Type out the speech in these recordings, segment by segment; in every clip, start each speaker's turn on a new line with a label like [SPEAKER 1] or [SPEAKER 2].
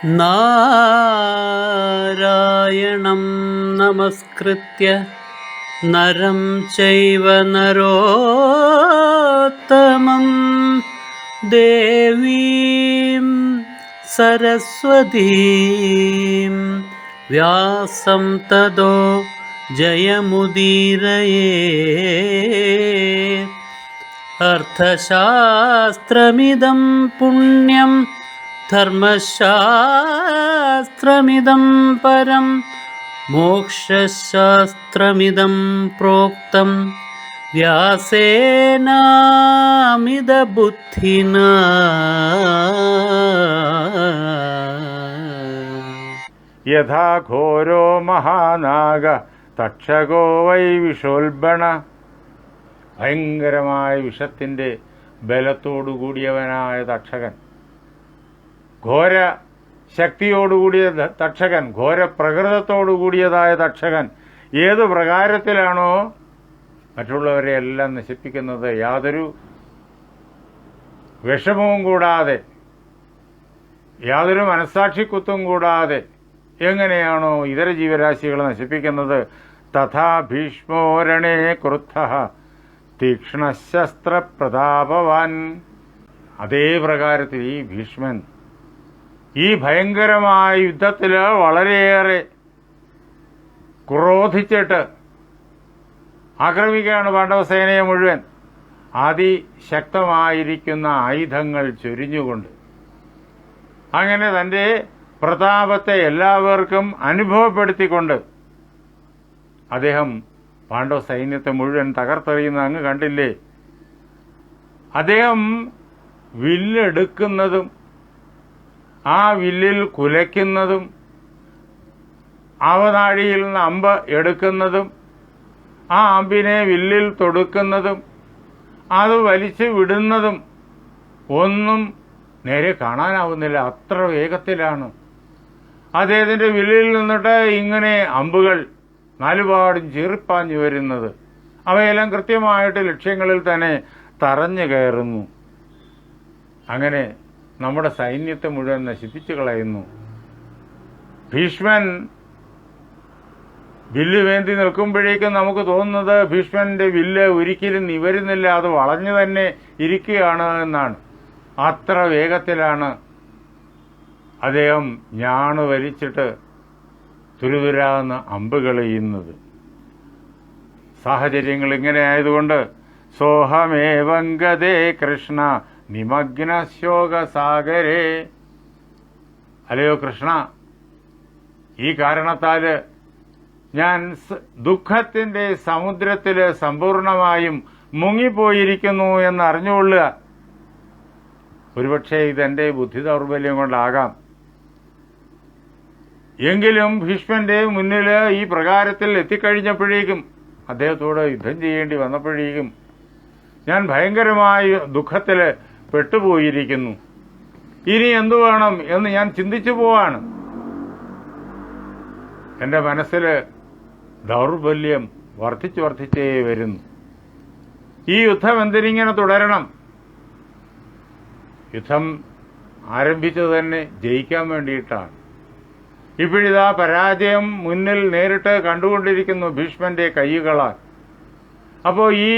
[SPEAKER 1] നാരായണം നമസ്കൃത്യ നരം ചൈവ നരോത്തമം ദേവീം സരസ്വതീം വ്യാസം തതോ ജയമുദീരയേ. അർത്ഥശാസ്ത്രമിദം പുണ്യം ധർമ്മശാസ്ത്രമിദം പരം മോക്ഷശാസ്ത്രമിദം പ്രോക്തം വ്യാസേനാമിതബുദ്ധിനാ.
[SPEAKER 2] യഥാ ഘോരോ മഹാനാഗ തക്ഷകോ വൈ വിഷോൽബണ. ഭയങ്കരമായ വിഷത്തിൻ്റെ ബലത്തോടുകൂടിയവനായ തക്ഷകൻ, ഘോര ശക്തിയോടുകൂടിയ തക്ഷകൻ, ഘോര പ്രകൃതത്തോടുകൂടിയതായ തക്ഷകൻ ഏത് പ്രകാരത്തിലാണോ മറ്റുള്ളവരെ എല്ലാം നശിപ്പിക്കുന്നത്, യാതൊരു വിഷമവും കൂടാതെ, യാതൊരു മനസ്സാക്ഷിക്കുത്തും കൂടാതെ എങ്ങനെയാണോ ഇതര ജീവരാശികളെ നശിപ്പിക്കുന്നത്, തഥാ ഭീഷ്മോരണേ ക്രുദ്ധഃ തീക്ഷ്ണശസ്ത്രപ്രതാപവാൻ. അതേ പ്രകാരത്തിൽ ഈ ഭീഷ്മൻ ഈ ഭയങ്കരമായ യുദ്ധത്തിൽ വളരെയേറെ ക്രോധിച്ചിട്ട് ആക്രമിക്കുകയാണ് പാണ്ഡവസേനയെ മുഴുവൻ, അതിശക്തമായിരിക്കുന്ന ആയുധങ്ങൾ ചൊരിഞ്ഞുകൊണ്ട്. അങ്ങനെ തൻ്റെ പ്രതാപത്തെ എല്ലാവർക്കും അനുഭവപ്പെടുത്തിക്കൊണ്ട് അദ്ദേഹം പാണ്ഡവ സൈന്യത്തെ മുഴുവൻ തകർത്തെറിയുന്ന അങ്ങ് കണ്ടില്ലേ. അദ്ദേഹം വില്ലെടുക്കുന്നതും ആ വില്ലിൽ കുലയ്ക്കുന്നതും അവനാഴിയിൽ നിന്ന് അമ്പ് എടുക്കുന്നതും ആ അമ്പിനെ വില്ലിൽ തൊടുക്കുന്നതും അത് വലിച്ചു വിടുന്നതും ഒന്നും നേരെ കാണാനാവുന്നില്ല, അത്ര വേഗത്തിലാണ് അദ്ദേഹത്തിൻ്റെ വില്ലിൽ നിന്നിട്ട് ഇങ്ങനെ അമ്പുകൾ നാലുപാടും ചീറിപ്പാഞ്ഞു വരുന്നത്. അവയെല്ലാം കൃത്യമായിട്ട് ലക്ഷ്യങ്ങളിൽ തന്നെ തറഞ്ഞു കയറുന്നു. അങ്ങനെ നമ്മുടെ സൈന്യത്തെ മുഴുവൻ നശിപ്പിച്ചു കളയുന്നു. ഭീഷ്മൻ വില്ല് വേന്തി നിൽക്കുമ്പോഴേക്കും നമുക്ക് തോന്നുന്നത് ഭീഷ്മന്റെ വില്ല് ഒരിക്കലും നിവരുന്നില്ല, അത് വളഞ്ഞു തന്നെ ഇരിക്കുകയാണ് എന്നാണ്. അത്ര വേഗത്തിലാണ് അദ്ദേഹം ഞാണ് വലിച്ചിട്ട് തുരുതുരാന്ന് അമ്പുകൾ ചെയ്യുന്നത്. സാഹചര്യങ്ങൾ ഇങ്ങനെ ആയതുകൊണ്ട് സോഹമേവങ്കതേ കൃഷ്ണ നിമഗ്ന ശോകസാഗരേ. അല്ലയോ കൃഷ്ണ, ഈ കാരണത്താൽ ഞാൻ ദുഃഖത്തിൻ്റെ സമുദ്രത്തിൽ സമ്പൂർണമായും മുങ്ങിപ്പോയിരിക്കുന്നു എന്നറിഞ്ഞുകൊള്ളുക. ഒരുപക്ഷെ ഇതെൻ്റെ ബുദ്ധി ദൗർബല്യം കൊണ്ടാകാം. എങ്കിലും ഭീഷ്മന്റെ മുന്നിൽ ഈ പ്രകാരത്തിൽ എത്തിക്കഴിഞ്ഞപ്പോഴേക്കും, അദ്ദേഹത്തോട് യുദ്ധം ചെയ്യേണ്ടി വന്നപ്പോഴേക്കും ഞാൻ ഭയങ്കരമായ ദുഃഖത്തിൽ പെട്ടുപോയിരിക്കുന്നു. ഇനി എന്തു വേണം എന്ന് ഞാൻ ചിന്തിച്ചു പോവാണ്. എൻ്റെ മനസ്സിൽ ദൗർബല്യം വർദ്ധിച്ചേ വരുന്നു. ഈ യുദ്ധം എന്തിനിങ്ങനെ തുടരണം? യുദ്ധം ആരംഭിച്ചത് തന്നെ ജയിക്കാൻ വേണ്ടിയിട്ടാണ്. ഇപ്പോഴിതാ പരാജയം മുന്നിൽ നേരിട്ട് കണ്ടുകൊണ്ടിരിക്കുന്നു ഭീഷ്മന്റെ കൈകളാൽ. അപ്പോൾ ഈ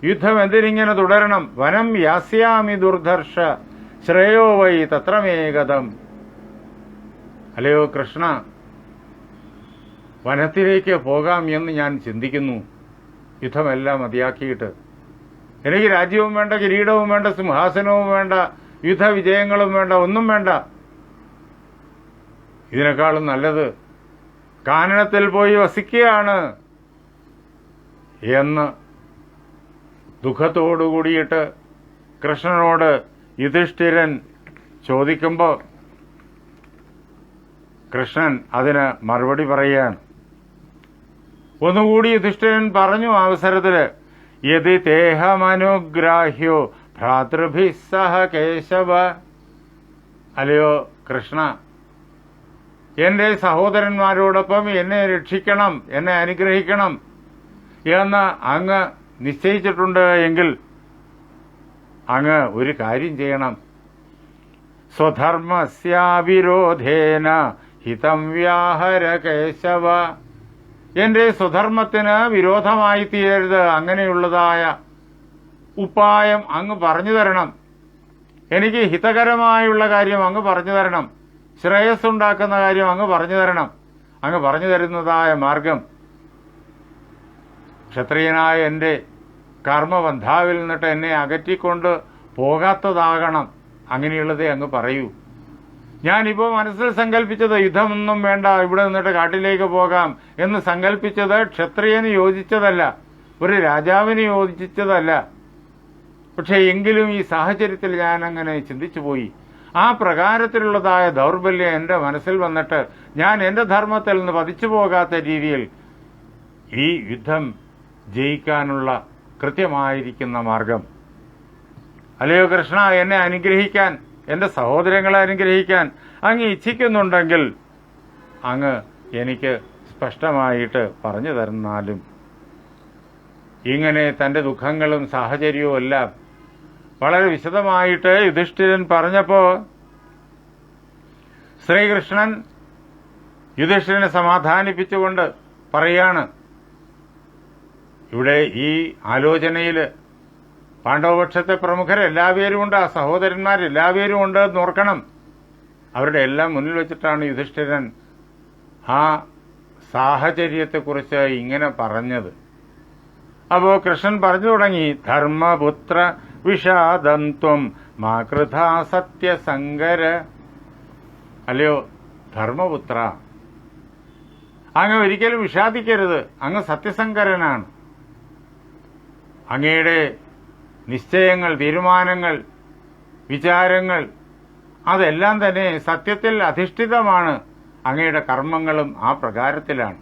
[SPEAKER 2] യുദ്ധം എന്തിനിങ്ങനെ തുടരണം? വനം യാസ്യാമി ദുർധർഷ ശ്രേയോ വൈ തത്രമേകതം. അല്ലയോ കൃഷ്ണ, വനത്തിലേക്ക് പോകാം എന്ന് ഞാൻ ചിന്തിക്കുന്നു. യുദ്ധമെല്ലാം മതിയാക്കിയിട്ട് എനിക്ക് രാജ്യവും വേണ്ട, കിരീടവും വേണ്ട, സിംഹാസനവും വേണ്ട, യുദ്ധവിജയങ്ങളും വേണ്ട, ഒന്നും വേണ്ട. ഇതിനേക്കാളും നല്ലത് കാനനത്തിൽ പോയി വസിക്കുകയാണ് എന്ന് ദുഃഖത്തോടുകൂടിയിട്ട് കൃഷ്ണനോട് യുധിഷ്ഠിരൻ ചോദിക്കുമ്പോൾ കൃഷ്ണൻ അതിന് മറുപടി പറയുകയാണ്. ഒന്നുകൂടി യുധിഷ്ഠിരൻ പറഞ്ഞു അവസരത്തിൽ, യതി തേഹമനുഗ്രാഹ്യോ ഭ്രാതൃഭി സഹ കേശവ. അല്ലയോ കൃഷ്ണ, എൻ്റെ സഹോദരന്മാരോടൊപ്പം എന്നെ രക്ഷിക്കണം, എന്നെ അനുഗ്രഹിക്കണം എന്ന് അങ്ങ് നിശ്ചയിച്ചിട്ടുണ്ട് എങ്കിൽ അങ്ങ് ഒരു കാര്യം ചെയ്യണം. സ്വധർമ്മസ്യാവിരോധേന ഹിതം വ്യാഹര കേശവ. എന്റെ സ്വധർമ്മത്തിന് വിരോധമായി തീരരുത്. അങ്ങനെയുള്ളതായ ഉപായം അങ്ങ് പറഞ്ഞു തരണം. എനിക്ക് ഹിതകരമായുള്ള കാര്യം അങ്ങ് പറഞ്ഞു തരണം. ശ്രേയസ്സുണ്ടാക്കുന്ന കാര്യം അങ്ങ് പറഞ്ഞു തരണം. അങ്ങ് പറഞ്ഞു തരുന്നതായ മാർഗം ക്ഷത്രിയനായ എൻ്റെ കർമ്മബന്ധാവിൽ നിന്നിട്ട് എന്നെ അകറ്റിക്കൊണ്ട് പോകാത്തതാകണം. അങ്ങനെയുള്ളതേ അങ്ങ് പറയൂ. ഞാനിപ്പോൾ മനസ്സിൽ സങ്കല്പിച്ചത് യുദ്ധമൊന്നും വേണ്ട, ഇവിടെ നിന്നിട്ട് കാട്ടിലേക്ക് പോകാം എന്ന് സങ്കല്പിച്ചത് ക്ഷത്രിയന് യോജിച്ചതല്ല, ഒരു രാജാവിന് യോജിച്ചതല്ല. പക്ഷേ എങ്കിലും ഈ സാഹചര്യത്തിൽ ഞാൻ അങ്ങനെ ചിന്തിച്ചു പോയി. ആ പ്രകാരത്തിലുള്ളതായ ദൗർബല്യം എൻ്റെ മനസ്സിൽ വന്നിട്ട് ഞാൻ എൻ്റെ ധർമ്മത്തിൽ നിന്ന് പതിച്ചു പോകാത്ത രീതിയിൽ ഈ യുദ്ധം ജയിക്കാനുള്ള കൃത്യമായിരിക്കുന്ന മാർഗം. അല്ലയോ കൃഷ്ണ, എന്നെ അനുഗ്രഹിക്കാൻ, എൻ്റെ സഹോദരങ്ങളെ അനുഗ്രഹിക്കാൻ അങ്ങ് ഇച്ഛിക്കുന്നുണ്ടെങ്കിൽ അങ്ങ് എനിക്ക് സ്പഷ്ടമായിട്ട് പറഞ്ഞു തരുന്നാലും. ഇങ്ങനെ തൻ്റെ ദുഃഖങ്ങളും സാഹചര്യവും എല്ലാം വളരെ വിശദമായിട്ട് യുധിഷ്ഠിരൻ പറഞ്ഞപ്പോൾ ശ്രീകൃഷ്ണൻ യുധിഷ്ഠിരനെ സമാധാനിപ്പിച്ചുകൊണ്ട് പറയാണ്, ഇവിടെ ഈ ആലോചനയിൽ പാണ്ഡവപക്ഷത്തെ പ്രമുഖരെല്ലാവരും ഉണ്ട്, ആ സഹോദരന്മാരെല്ലാവരും ഉണ്ട് എന്ന് ഓർക്കണം. അവരുടെ എല്ലാം മുന്നിൽ വെച്ചിട്ടാണ് യുധിഷ്ഠിരൻ ആ സാഹചര്യത്തെക്കുറിച്ച് ഇങ്ങനെ പറഞ്ഞത്. അപ്പോൾ കൃഷ്ണൻ പറഞ്ഞു തുടങ്ങി, ധർമ്മപുത്ര വിഷാദം ത്വം മാ കൃഥാ സത്യസങ്കര. അല്ലയോ ധർമ്മപുത്ര, അങ്ങ് ഒരിക്കലും വിഷാദിക്കരുത്. അങ്ങ് സത്യസങ്കരനാണ്. അങ്ങയുടെ നിശ്ചയങ്ങൾ, തീരുമാനങ്ങൾ, വിചാരങ്ങൾ അതെല്ലാം തന്നെ സത്യത്തിൽ അധിഷ്ഠിതമാണ്. അങ്ങയുടെ കർമ്മങ്ങളും ആ പ്രകാരത്തിലാണ്.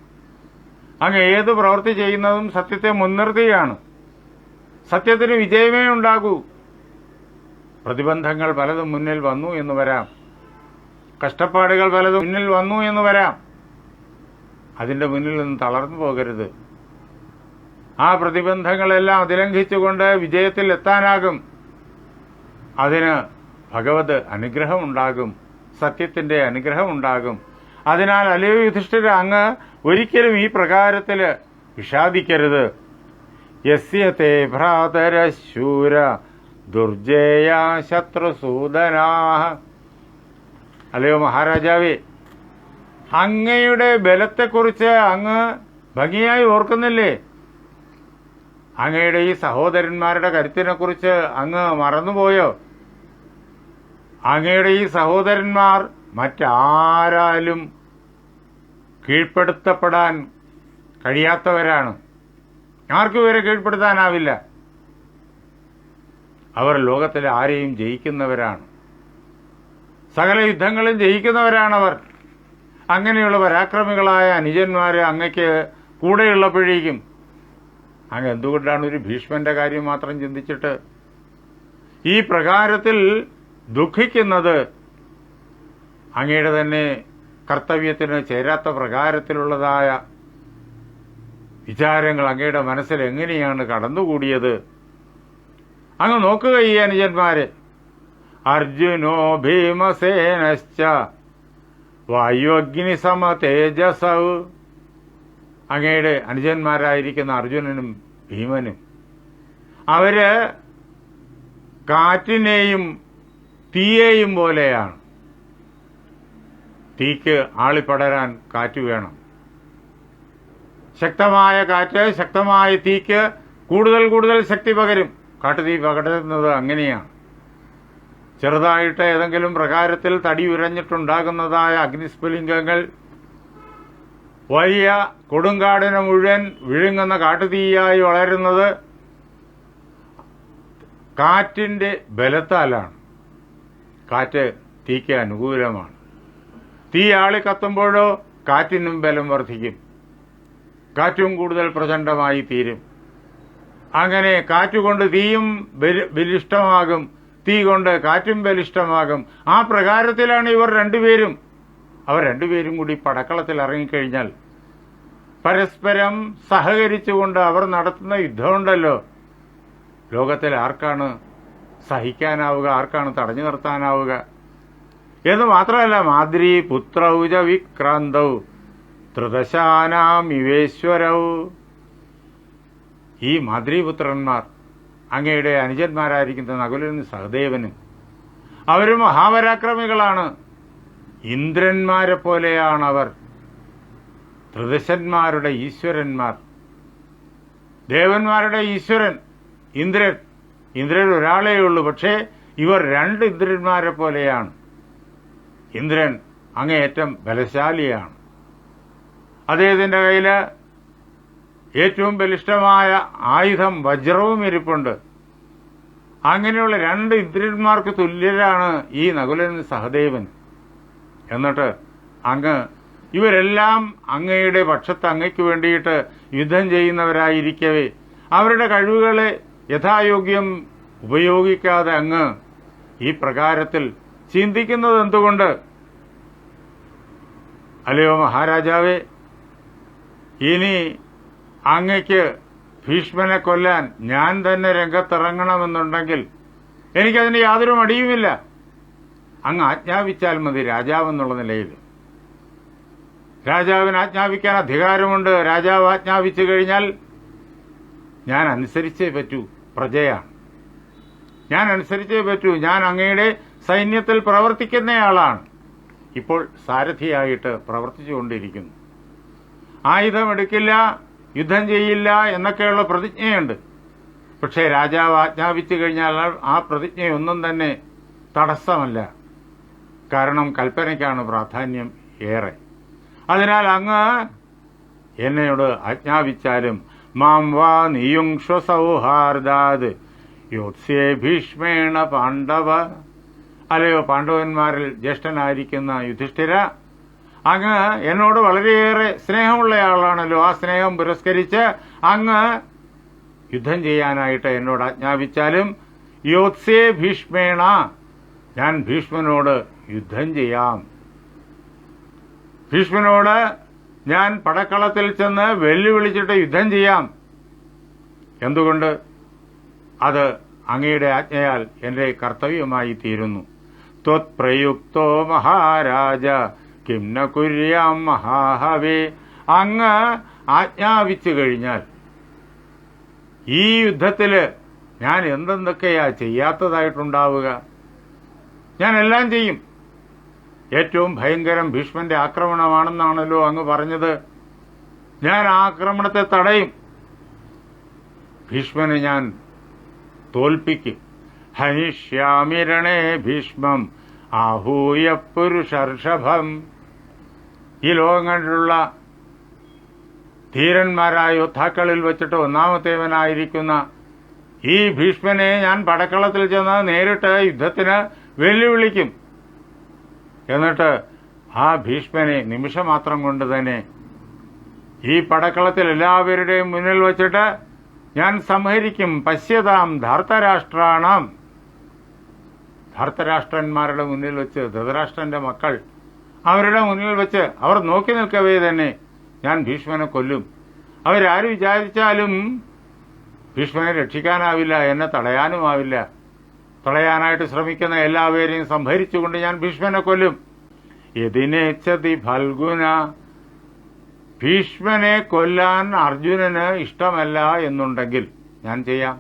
[SPEAKER 2] അങ്ങ് ഏത് പ്രവൃത്തി ചെയ്യുന്നതും സത്യത്തെ മുൻനിർത്തിയാണ്. സത്യത്തിന് വിജയമേ ഉണ്ടാകൂ. പ്രതിബന്ധങ്ങൾ പലതും മുന്നിൽ വന്നു എന്ന് വരാം, കഷ്ടപ്പാടുകൾ പലതും മുന്നിൽ വന്നു എന്ന് വരാം. അതിൻ്റെ മുന്നിൽ നിന്ന് തളർന്നു പോകരുത്. ആ പ്രതിബന്ധങ്ങളെല്ലാം അതിലംഘിച്ചുകൊണ്ട് വിജയത്തിൽ എത്താനാകും. അതിന് ഭഗവത് അനുഗ്രഹമുണ്ടാകും, സത്യത്തിൻ്റെ അനുഗ്രഹമുണ്ടാകും. അതിനാൽ അല്ലയോ യുധിഷ്ഠിര, അങ്ങ് ഒരിക്കലും ഈ പ്രകാരത്തിൽ വിഷാദിക്കരുത്. യസ്യ തേ ഭ്രാതരശൂര ദുർജയ ശത്രുസൂദനാഹ. അല്ലയോ മഹാരാജാവേ, അങ്ങയുടെ ബലത്തെക്കുറിച്ച് അങ്ങ് ഭംഗിയായി ഓർക്കുന്നില്ലേ? അങ്ങയുടെ ഈ സഹോദരന്മാരുടെ കരുത്തിനെക്കുറിച്ച് അങ്ങ് മറന്നുപോയോ? അങ്ങയുടെ ഈ സഹോദരന്മാർ മറ്റാരാലും കീഴ്പ്പെടുത്തപ്പെടാൻ കഴിയാത്തവരാണ്. ആർക്കും ഇവരെ കീഴ്പ്പെടുത്താനാവില്ല. അവർ ലോകത്തിലെ ആരെയും ജയിക്കുന്നവരാണ്. സകല യുദ്ധങ്ങളും ജയിക്കുന്നവരാണവർ. അങ്ങനെയുള്ള പരാക്രമികളായ അനുജന്മാര് അങ്ങയ്ക്ക് കൂടെയുള്ളപ്പോഴേക്കും അങ്ങ് എന്തുകൊണ്ടാണ് ഒരു ഭീഷ്മന്റെ കാര്യം മാത്രം ചിന്തിച്ചിട്ട് ഈ പ്രകാരത്തിൽ ദുഃഖിക്കുന്നത്? അങ്ങയുടെ തന്നെ കർത്തവ്യത്തിന് ചേരാത്ത പ്രകാരത്തിലുള്ളതായ വിചാരങ്ങൾ അങ്ങയുടെ മനസ്സിൽ എങ്ങനെയാണ് കടന്നുകൂടിയത്? അങ്ങ് നോക്കുക ഈ അനുജന്മാരെ. അർജുനോ ഭീമസേനശ്ച വായുഅഗ്നി സമ തേജസൗ. അങ്ങയുടെ അനുജന്മാരായിരിക്കുന്ന അർജുനനും ഭീമനും അവര് കാറ്റിനെയും തീയെയും പോലെയാണ്. തീക്ക് ആളിപ്പടരാൻ കാറ്റ് വേണം. ശക്തമായ കാറ്റ് ശക്തമായ തീക്ക് കൂടുതൽ കൂടുതൽ ശക്തി പകരും. കാട്ടുതീ പകരുന്നത് അങ്ങനെയാണ്. ചെറുതായിട്ട് ഏതെങ്കിലും പ്രകാരത്തിൽ തടി ഉരഞ്ഞിട്ടുണ്ടാകുന്നതായ അഗ്നിസ്ഫുലിംഗങ്ങൾ വലിയ കൊടുങ്കാടിനെ മുഴുവൻ വിഴുങ്ങുന്ന കാട്ടുതീയായി വളരുന്നത് കാറ്റിന്റെ ബലത്താലാണ്. കാറ്റ് തീക്ക് അനുകൂലമാണ്. തീ ആളിക്കത്തുമ്പോഴോ കാറ്റിനും ബലം വർദ്ധിക്കും, കാറ്റും കൂടുതൽ പ്രചണ്ഡമായി തീരും. അങ്ങനെ കാറ്റുകൊണ്ട് തീയും ബലിഷ്ഠമാകും, തീ കൊണ്ട് കാറ്റും ബലിഷ്ഠമാകും. ആ പ്രകാരത്തിലാണ് ഇവർ രണ്ടുപേരും. അവർ രണ്ടുപേരും കൂടി പടക്കളത്തിൽ ഇറങ്ങിക്കഴിഞ്ഞാൽ പരസ്പരം സഹകരിച്ചുകൊണ്ട് അവർ നടത്തുന്ന യുദ്ധമുണ്ടല്ലോ, ലോകത്തിൽ ആർക്കാണ് സഹിക്കാനാവുക? ആർക്കാണ് തടഞ്ഞു നിർത്താനാവുക? എന്ന് മാത്രമല്ല, മാദ്രീ പുത്രൗജ വിക്രാന്തൗ ത്രിദശാനാം ഇവേശ്വരൗ. ഈ മാദ്രീപുത്രന്മാർ അങ്ങയുടെ അനുജന്മാരായിരിക്കുന്ന നകുലനും സഹദേവനും അവർ മഹാപരാക്രമികളാണ്. ഇന്ദ്രന്മാരെ പോലെയാണവർ. ത്രിദശന്മാരുടെ ഈശ്വരന്മാർ, ദേവന്മാരുടെ ഈശ്വരൻ ഇന്ദ്രൻ. ഇന്ദ്രൻ ഒരാളേ ഉള്ളൂ, പക്ഷേ ഇവർ 2 ഇന്ദ്രന്മാരെ പോലെയാണ്. ഇന്ദ്രൻ അങ്ങേയറ്റം ബലശാലിയാണ്. അദ്ദേഹത്തിൻ്റെ കയ്യിൽ ഏറ്റവും ബലിഷ്ഠമായ ആയുധം വജ്രവും ഇരിപ്പുണ്ട്. അങ്ങനെയുള്ള 2 ഇന്ദ്രന്മാർക്ക് തുല്യരാണ് ഈ നകുലനും സഹദേവൻ. എന്നിട്ട് അങ്ങ് ഇവരെല്ലാം അങ്ങയുടെ പക്ഷത്ത് അങ്ങയ്ക്ക് വേണ്ടിയിട്ട് യുദ്ധം ചെയ്യുന്നവരായിരിക്കവേ അവരുടെ കഴിവുകളെ യഥായോഗ്യം ഉപയോഗിക്കാതെ അങ്ങ് ഈ പ്രകാരത്തിൽ ചിന്തിക്കുന്നത് എന്തുകൊണ്ട്? അല്ലയോ മഹാരാജാവേ, ഇനി അങ്ങയ്ക്ക് ഭീഷ്മനെ കൊല്ലാൻ ഞാൻ തന്നെ രംഗത്തിറങ്ങണമെന്നുണ്ടെങ്കിൽ എനിക്കതിന് യാതൊരു മടിയുമില്ല. അങ്ങ് ആജ്ഞാപിച്ചാൽ മതി. രാജാവെന്നുള്ള നിലയിൽ രാജാവിന് ആജ്ഞാപിക്കാൻ അധികാരമുണ്ട്. രാജാവ് ആജ്ഞാപിച്ചു കഴിഞ്ഞാൽ ഞാൻ അനുസരിച്ചേ പറ്റൂ. പ്രജയാണ്, ഞാൻ അനുസരിച്ചേ പറ്റൂ. ഞാൻ അങ്ങയുടെ സൈന്യത്തിൽ പ്രവർത്തിക്കുന്നയാളാണ്. ഇപ്പോൾ സാരഥിയായിട്ട് പ്രവർത്തിച്ചുകൊണ്ടിരിക്കുന്നു. ആയുധമെടുക്കില്ല, യുദ്ധം ചെയ്യില്ല എന്നൊക്കെയുള്ള പ്രതിജ്ഞയുണ്ട്. പക്ഷേ രാജാവ് ആജ്ഞാപിച്ചു കഴിഞ്ഞാൽ ആ പ്രതിജ്ഞയൊന്നും തന്നെ തടസ്സമല്ല. കാരണം കൽപ്പനയ്ക്കാണ് പ്രാധാന്യം ഏറെ. അതിനാൽ അങ്ങ് എന്നോട് ആജ്ഞാപിച്ചാലും മാം വാ നിയുങ്ഷ്വ സൗഹാർദാത് യോത്സ്യേ ഭീഷ്മേണ പാണ്ഡവ. അല്ലയോ പാണ്ഡവന്മാരിൽ ജ്യേഷ്ഠനായിരിക്കുന്ന യുധിഷ്ഠിര, അങ്ങ് എന്നോട് വളരെയേറെ സ്നേഹമുള്ളയാളാണല്ലോ. ആ സ്നേഹം പുരസ്കരിച്ച് അങ്ങ് യുദ്ധം ചെയ്യാനായിട്ട് എന്നോട് ആജ്ഞാപിച്ചാലും യോത്സ്യേ ഭീഷ്മേണ, ഞാൻ ഭീഷ്മനോട് യുദ്ധം ചെയ്യാം. ഭീഷ്മനോട് ഞാൻ പടക്കളത്തിൽ ചെന്ന് വെല്ലുവിളിച്ചിട്ട് യുദ്ധം ചെയ്യാം. എന്തുകൊണ്ട്? അത് അങ്ങയുടെ ആജ്ഞയാൽ എന്റെ കർത്തവ്യമായി തീരുന്നു. ത്വത്പ്രയുക്തോ മഹാരാജ കിം ന കുര്യാം മഹാഹവേ. അങ്ങ് ആജ്ഞാപിച്ചു കഴിഞ്ഞാൽ ഈ യുദ്ധത്തില് ഞാൻ എന്തെന്തൊക്കെയാ ചെയ്യാത്തതായിട്ടുണ്ടാവുക? ഞാൻ എല്ലാം ചെയ്യും. ഏറ്റവും ഭയങ്കരം ഭീഷ്മന്റെ ആക്രമണമാണെന്നാണല്ലോ അങ്ങ് പറഞ്ഞത്. ഞാൻ ആ ആക്രമണത്തെ തടയും. ഭീഷ്മനെ ഞാൻ തോൽപ്പിക്കും. ഹനിഷ്യാമിരണേ ഭീഷ്മം ആഹൂയ പുരുഷർഷഭം. ഈ ലോകം കണ്ടിട്ടുള്ള ധീരന്മാരായ യോദ്ധാക്കളിൽ വെച്ചിട്ട് ഒന്നാമത്തേവനായിരിക്കുന്ന ഈ ഭീഷ്മനെ ഞാൻ പടക്കളത്തിൽ ചെന്ന് നേരിട്ട് യുദ്ധത്തിന് വെല്ലുവിളിക്കും. എന്നിട്ട് ആ ഭീഷ്മനെ നിമിഷമാത്രം കൊണ്ട് തന്നെ ഈ പടക്കളത്തിൽ എല്ലാവരുടെയും മുന്നിൽ വച്ചിട്ട് ഞാൻ സംഹരിക്കും. പശ്യതാം ധാർത്തരാഷ്ട്രാണാം. ധാർത്തരാഷ്ട്രന്മാരുടെ മുന്നിൽ വെച്ച്, ധൃതരാഷ്ട്രന്റെ മക്കൾ അവരുടെ മുന്നിൽ വെച്ച് അവർ നോക്കി നിൽക്കവേ തന്നെ ഞാൻ ഭീഷ്മനെ കൊല്ലും. അവരാര് വിചാരിച്ചാലും ഭീഷ്മനെ രക്ഷിക്കാനാവില്ല, എന്നെ തടയാനുമാവില്ല. തടയാനായിട്ട് ശ്രമിക്കുന്ന എല്ലാവരെയും സംഹരിച്ചുകൊണ്ട് ഞാൻ ഭീഷ്മനെ കൊല്ലും. യതിനേച്ഛതി ഫൽഗുന. ഭീഷ്മനെ കൊല്ലാൻ അർജുനന് ഇഷ്ടമല്ല എന്നുണ്ടെങ്കിൽ ഞാൻ ചെയ്യാം.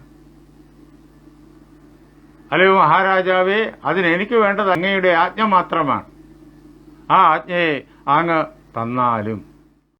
[SPEAKER 2] അല്ലയോ മഹാരാജാവേ, അതിനെനിക്ക് വേണ്ടത് അങ്ങയുടെ ആജ്ഞ മാത്രമാണ്. ആ ആജ്ഞയെ അങ്ങ് തന്നാലും